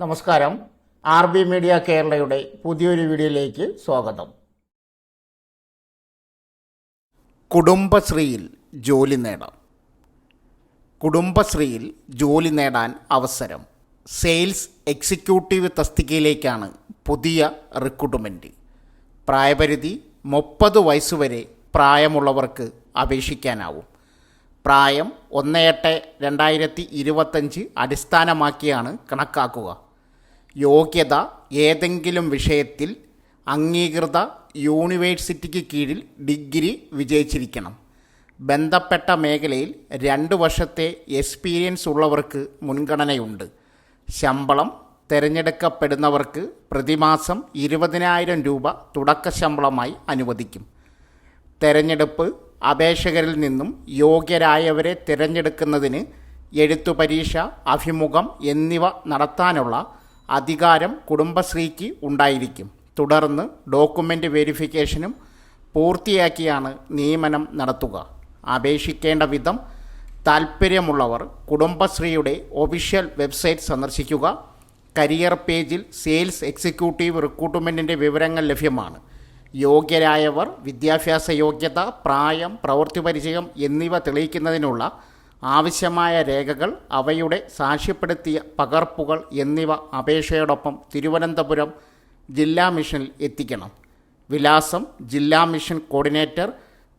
നമസ്കാരം. RB media കേരളയുടെ പുതിയൊരു വീഡിയോയിലേക്ക് സ്വാഗതം. കുടുംബശ്രീയിൽ ജോലി നേടാം. കുടുംബശ്രീയിൽ ജോലി നേടാൻ അവസരം. സെയിൽസ് എക്സിക്യൂട്ടീവ് തസ്തികയിലേക്കാണ് പുതിയ റിക്രൂട്ട്മെൻറ്റ്. പ്രായപരിധി 30 വയസ്സുവരെ പ്രായമുള്ളവർക്ക് അപേക്ഷിക്കാനാവും. പ്രായം 1/8/2025 അടിസ്ഥാനമാക്കിയാണ് കണക്കാക്കുക. യോഗ്യത ഏതെങ്കിലും വിഷയത്തിൽ അംഗീകൃത യൂണിവേഴ്സിറ്റിക്ക് കീഴിൽ ഡിഗ്രി വിജയിച്ചിരിക്കണം. ബന്ധപ്പെട്ട മേഖലയിൽ 2 വർഷത്തെ എക്സ്പീരിയൻസ് ഉള്ളവർക്ക് മുൻഗണനയുണ്ട്. ശമ്പളം തിരഞ്ഞെടുക്കപ്പെടുന്നവർക്ക് പ്രതിമാസം 20,000 രൂപ തുടക്ക ശമ്പളമായി അനുവദിക്കും. തെരഞ്ഞെടുപ്പ് അപേക്ഷകരിൽ നിന്നും യോഗ്യരായവരെ തിരഞ്ഞെടുക്കുന്നതിന് എഴുത്തു പരീക്ഷ, അഭിമുഖം എന്നിവ നടത്താനുള്ള അധികാരം കുടുംബശ്രീക്ക് ഉണ്ടായിരിക്കും. തുടർന്ന് ഡോക്യുമെൻ്റ് വെരിഫിക്കേഷനും പൂർത്തിയാക്കിയാണ് നിയമനം നടത്തുക. അപേക്ഷിക്കേണ്ട വിധം: താൽപ്പര്യമുള്ളവർ കുടുംബശ്രീയുടെ ഒഫീഷ്യൽ വെബ്സൈറ്റ് സന്ദർശിക്കുക. കരിയർ പേജിൽ സെയിൽസ് എക്സിക്യൂട്ടീവ് റിക്രൂട്ട്മെൻറ്റിൻ്റെ വിവരങ്ങൾ ലഭ്യമാണ്. യോഗ്യരായവർ വിദ്യാഭ്യാസ യോഗ്യത, പ്രായം, പ്രവൃത്തി പരിചയം എന്നിവ തെളിയിക്കുന്നതിനുള്ള ആവശ്യമായ രേഖകൾ, അവയുടെ സാക്ഷ്യപ്പെടുത്തിയ പകർപ്പുകൾ എന്നിവ അപേക്ഷയോടൊപ്പം തിരുവനന്തപുരം ജില്ലാ മിഷനിൽ എത്തിക്കണം. വിലാസം: ജില്ലാ മിഷൻ കോർഡിനേറ്റർ,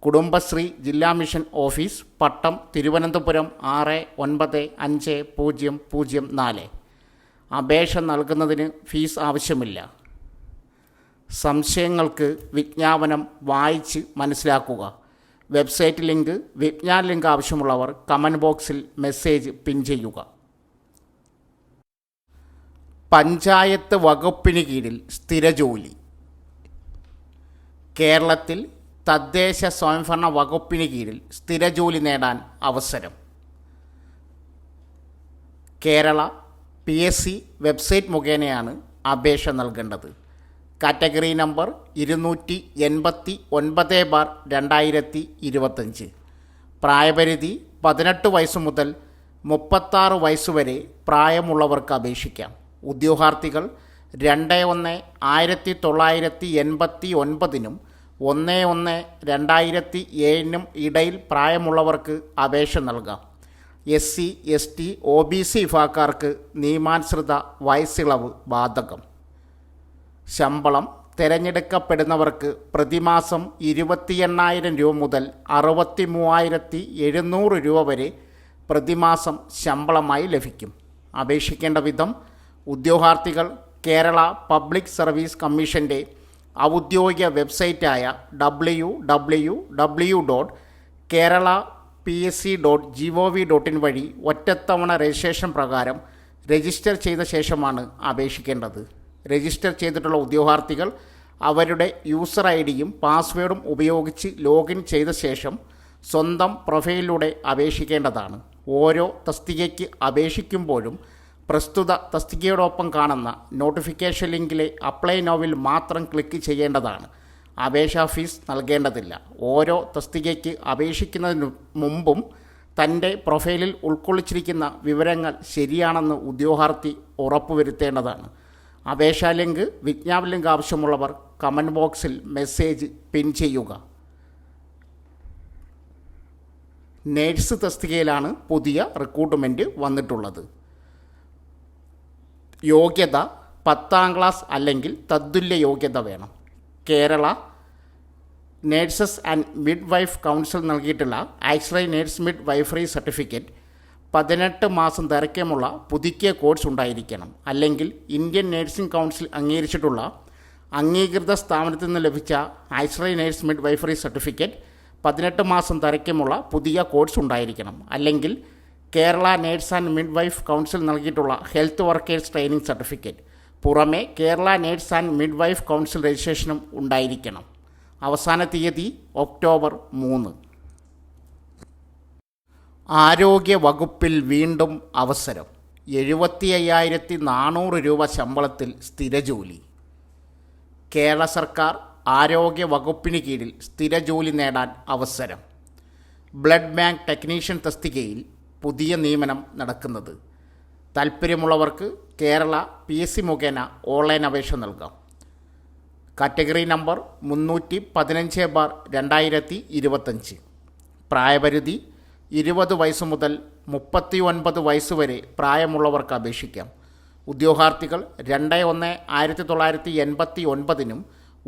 കുടുംബശ്രീ ജില്ലാ മിഷൻ ഓഫീസ്, പട്ടം, തിരുവനന്തപുരം 695004. അപേക്ഷ നൽകുന്നതിന് ഫീസ് ആവശ്യമില്ല. സംശയങ്ങൾക്ക് വിജ്ഞാപനം വായിച്ച് മനസ്സിലാക്കുക. വെബ്സൈറ്റ് ലിങ്ക്, വിജ്ഞാന ലിങ്ക് ആവശ്യമുള്ളവർ കമൻറ്റ് ബോക്സിൽ മെസ്സേജ് പിൻ ചെയ്യുക. പഞ്ചായത്ത് വകുപ്പിന് കീഴിൽ സ്ഥിരജോലി. കേരളത്തിൽ തദ്ദേശ സ്വയംഭരണ വകുപ്പിന് കീഴിൽ സ്ഥിരജോലി നേടാൻ അവസരം. കേരള PSC വെബ്സൈറ്റ് മുഖേനയാണ് അപേക്ഷ നൽകേണ്ടത്. Category number 289/2025. പ്രായപരിധി 18 വയസ്സ് മുതൽ 36 വയസ്സുവരെ പ്രായമുള്ളവർക്ക് അപേക്ഷിക്കാം. ഉദ്യോഗാർത്ഥികൾ 2/1/1989 1/1/2007 ഇടയിൽ പ്രായമുള്ളവർക്ക് അപേക്ഷ നൽകാം. SC, ST, OBC വിഭാഗക്കാർക്ക് നിയമാനുസൃത വയസ്സിളവ് ബാധകം. ശമ്പളം തിരഞ്ഞെടുക്കപ്പെടുന്നവർക്ക് പ്രതിമാസം 28,000 രൂപ മുതൽ 63,700 രൂപ വരെ പ്രതിമാസം ശമ്പളമായി ലഭിക്കും. അപേക്ഷിക്കേണ്ട വിധം: ഉദ്യോഗാർത്ഥികൾ കേരള പബ്ലിക് സർവീസ് കമ്മീഷൻ്റെ ഔദ്യോഗിക വെബ്സൈറ്റായ www.kerala.psc.gov.in വഴി ഒറ്റത്തവണ രജിസ്ട്രേഷൻ പ്രകാരം രജിസ്റ്റർ ചെയ്ത ശേഷമാണ് അപേക്ഷിക്കേണ്ടത്. രജിസ്റ്റർ ചെയ്തിട്ടുള്ള ഉദ്യോഗാർത്ഥികൾ അവരുടെ യൂസർ ID-യും പാസ്വേഡും ഉപയോഗിച്ച് ലോഗിൻ ചെയ്ത ശേഷം സ്വന്തം പ്രൊഫൈലിലൂടെ അപേക്ഷിക്കേണ്ടതാണ്. ഓരോ തസ്തികയ്ക്ക് അപേക്ഷിക്കുമ്പോഴും പ്രസ്തുത തസ്തികയോടൊപ്പം കാണുന്ന നോട്ടിഫിക്കേഷൻ ലിങ്കിലെ അപ്ലൈ നോവിൽ മാത്രം ക്ലിക്ക് ചെയ്യേണ്ടതാണ്. അപേക്ഷാ ഫീസ് നൽകേണ്ടതില്ല. ഓരോ തസ്തികയ്ക്ക് അപേക്ഷിക്കുന്നതിന് മുമ്പും തൻ്റെ പ്രൊഫൈലിൽ ഉൾക്കൊള്ളിച്ചിരിക്കുന്ന വിവരങ്ങൾ ശരിയാണെന്ന് ഉദ്യോഗാർത്ഥി ഉറപ്പുവരുത്തേണ്ടതാണ്. അപേക്ഷാ ലിങ്ക്, വിജ്ഞാപന ലിങ്ക് ആവശ്യമുള്ളവർ കമൻറ്റ് ബോക്സിൽ മെസ്സേജ് പിൻ ചെയ്യുക. നേഴ്സ് തസ്തികയിലാണ് പുതിയ റിക്രൂട്ട്മെൻറ്റ് വന്നിട്ടുള്ളത്. യോഗ്യത 10ാം ക്ലാസ് അല്ലെങ്കിൽ തത്തുല്യ യോഗ്യത വേണം. Kerala nurses and midwife council നൽകിയിട്ടുള്ള axillary nurse midwifery certificate, 18 മാസം ദൈർഘ്യമുള്ള പുതുക്കിയ കോഴ്സ് ഉണ്ടായിരിക്കണം. അല്ലെങ്കിൽ ഇന്ത്യൻ നേഴ്സിംഗ് കൗൺസിൽ അംഗീകരിച്ചിട്ടുള്ള അംഗീകൃത സ്ഥാപനത്തിൽ നിന്ന് ലഭിച്ച auxiliary nurse midwifery certificate, 18 മാസം ദൈർഘ്യമുള്ള പുതിയ കോഴ്സ് ഉണ്ടായിരിക്കണം. അല്ലെങ്കിൽ Kerala nurse and midwife council നൽകിയിട്ടുള്ള ഹെൽത്ത് വർക്കേഴ്സ് ട്രെയിനിങ് സർട്ടിഫിക്കറ്റ്. പുറമെ Kerala nurse and midwife council രജിസ്ട്രേഷനും ഉണ്ടായിരിക്കണം. അവസാന തീയതി ഒക്ടോബർ 3. ആരോഗ്യ വകുപ്പിൽ വീണ്ടും അവസരം. 75,400 രൂപ ശമ്പളത്തിൽ സ്ഥിരജോലി. കേരള സർക്കാർ ആരോഗ്യ വകുപ്പിന് കീഴിൽ സ്ഥിരജോലി നേടാൻ അവസരം. ബ്ലഡ് ബാങ്ക് ടെക്നീഷ്യൻ തസ്തികയിൽ പുതിയ നിയമനം നടക്കുന്നത്. താൽപ്പര്യമുള്ളവർക്ക് കേരള PSC മുഖേന ഓൺലൈൻ അപേക്ഷ നൽകാം. Category number 315/2025. പ്രായപരിധി 20 വയസ്സ് മുതൽ 39 വയസ്സ് വരെ പ്രായമുള്ളവർക്ക് അപേക്ഷിക്കാം. ഉദ്യോഗാർത്ഥികൾ 2/1/1989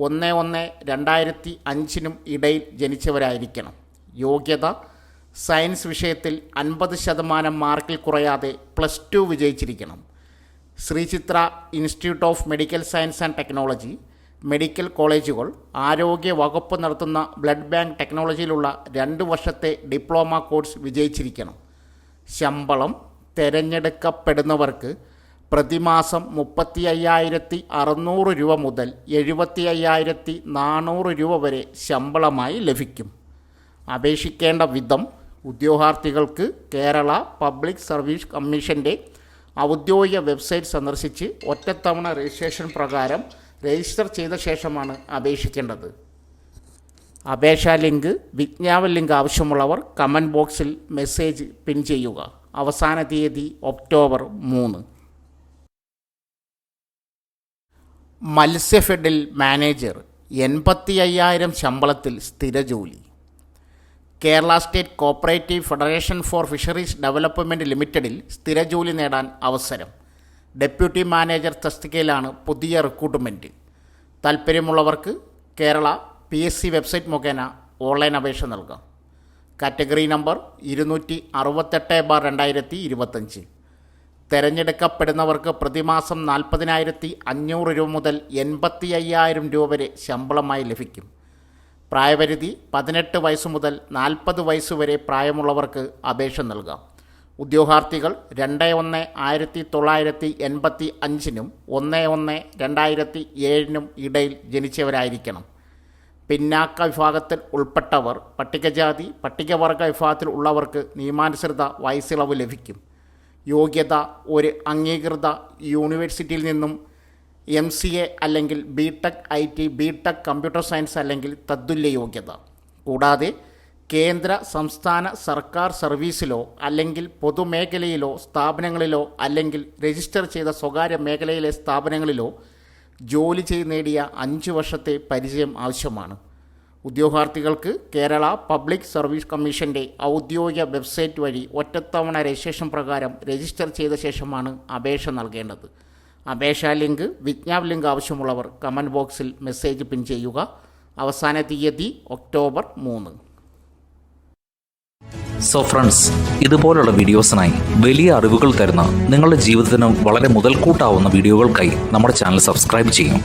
1/1/2005 ഇടയിൽ ജനിച്ചവരായിരിക്കണം. യോഗ്യത സയൻസ് വിഷയത്തിൽ 50% മാർക്കിൽ കുറയാതെ +2 വിജയിച്ചിരിക്കണം. Sree Chitra institute of medical science and technology, medical കോളേജുകൾ, ആരോഗ്യ വകുപ്പ് നടത്തുന്ന ബ്ലഡ് ബാങ്ക് ടെക്നോളജിയിലുള്ള 2 വർഷത്തെ ഡിപ്ലോമ കോഴ്സ് വിജയിച്ചിരിക്കണം. ശമ്പളം തിരഞ്ഞെടുക്കപ്പെടുന്നവർക്ക് പ്രതിമാസം 35,600 രൂപ മുതൽ 75,400 രൂപ വരെ ശമ്പളമായി ലഭിക്കും. അപേക്ഷിക്കേണ്ട വിധം: ഉദ്യോഗാർത്ഥികൾക്ക് കേരള പബ്ലിക് സർവീസ് കമ്മീഷൻ്റെ ഔദ്യോഗിക വെബ്സൈറ്റ് സന്ദർശിച്ച് ഒറ്റത്തവണ രജിസ്ട്രേഷൻ പ്രകാരം രജിസ്റ്റർ ചെയ്ത ശേഷമാണ് അപേക്ഷിക്കേണ്ടത്. അപേക്ഷാ ലിങ്ക്, വിജ്ഞാപന ലിങ്ക് ആവശ്യമുള്ളവർ കമൻറ്റ് ബോക്സിൽ മെസ്സേജ് പിൻ ചെയ്യുക. അവസാന തീയതി ഒക്ടോബർ 3. മത്സ്യഫെഡിൽ മാനേജർ 85,000 ശമ്പളത്തിൽ സ്ഥിരജോലി. Kerala state cooperative federation for fisheries development ലിമിറ്റഡിൽ സ്ഥിരജോലി നേടാൻ അവസരം. ഡെപ്യൂട്ടി മാനേജർ തസ്തികയിലാണ് പുതിയ റിക്രൂട്ട്മെൻറ്റ്. താൽപ്പര്യമുള്ളവർക്ക് കേരള PSC വെബ്സൈറ്റ് മുഖേന ഓൺലൈൻ അപേക്ഷ നൽകാം. Category number 268/2025. തിരഞ്ഞെടുക്കപ്പെടുന്നവർക്ക് പ്രതിമാസം 40,500 രൂപ മുതൽ 85,000 രൂപ വരെ ശമ്പളമായി ലഭിക്കും. പ്രായപരിധി 18 വയസ്സ് മുതൽ 40 വയസ്സ് വരെ പ്രായമുള്ളവർക്ക് അപേക്ഷ നൽകാം. ഉദ്യോഗാർത്ഥികൾ 2/1/1985 1/1/2007 ഇടയിൽ ജനിച്ചവരായിരിക്കണം. പിന്നാക്ക വിഭാഗത്തിൽ ഉൾപ്പെട്ടവർ, പട്ടികജാതി പട്ടികവർഗ വിഭാഗത്തിൽ ഉള്ളവർക്ക് നിയമാനുസൃത വയസ്സിളവ് ലഭിക്കും. യോഗ്യത ഒരു അംഗീകൃത യൂണിവേഴ്സിറ്റിയിൽ നിന്നും MCA അല്ലെങ്കിൽ BTech IT, BTech computer science അല്ലെങ്കിൽ തത്തുല്യ യോഗ്യത. കൂടാതെ കേന്ദ്ര സംസ്ഥാന സർക്കാർ സർവീസിലോ അല്ലെങ്കിൽ പൊതുമേഖലയിലോ സ്ഥാപനങ്ങളിലോ അല്ലെങ്കിൽ രജിസ്റ്റർ ചെയ്ത സ്വകാര്യ മേഖലയിലെ സ്ഥാപനങ്ങളിലോ ജോലി ചെയ്ത് നേടിയ 5 വർഷത്തെ പരിചയം ആവശ്യമാണ്. ഉദ്യോഗാർത്ഥികൾക്ക് കേരള പബ്ലിക് സർവീസ് കമ്മീഷൻ്റെ ഔദ്യോഗിക വെബ്സൈറ്റ് വഴി ഒറ്റത്തവണ രജിസ്ട്രേഷൻ പ്രകാരം രജിസ്റ്റർ ചെയ്ത ശേഷമാണ് അപേക്ഷ നൽകേണ്ടത്. അപേക്ഷാ ലിങ്ക്, വിജ്ഞാപന ലിങ്ക് ആവശ്യമുള്ളവർ കമൻറ്റ് ബോക്സിൽ മെസ്സേജ് പിൻ ചെയ്യുക. അവസാന തീയതി ഒക്ടോബർ 3. സോ ഫ്രണ്ട്സ്, ഇതുപോലുള്ള വീഡിയോസിനായി വലിയ അറിവുകൾ തരുന്ന നിങ്ങളുടെ ജീവിതത്തിന് വളരെ മുതൽക്കൂട്ടാവുന്ന വീഡിയോകൾക്കായി നമ്മുടെ ചാനൽ സബ്സ്ക്രൈബ് ചെയ്യും.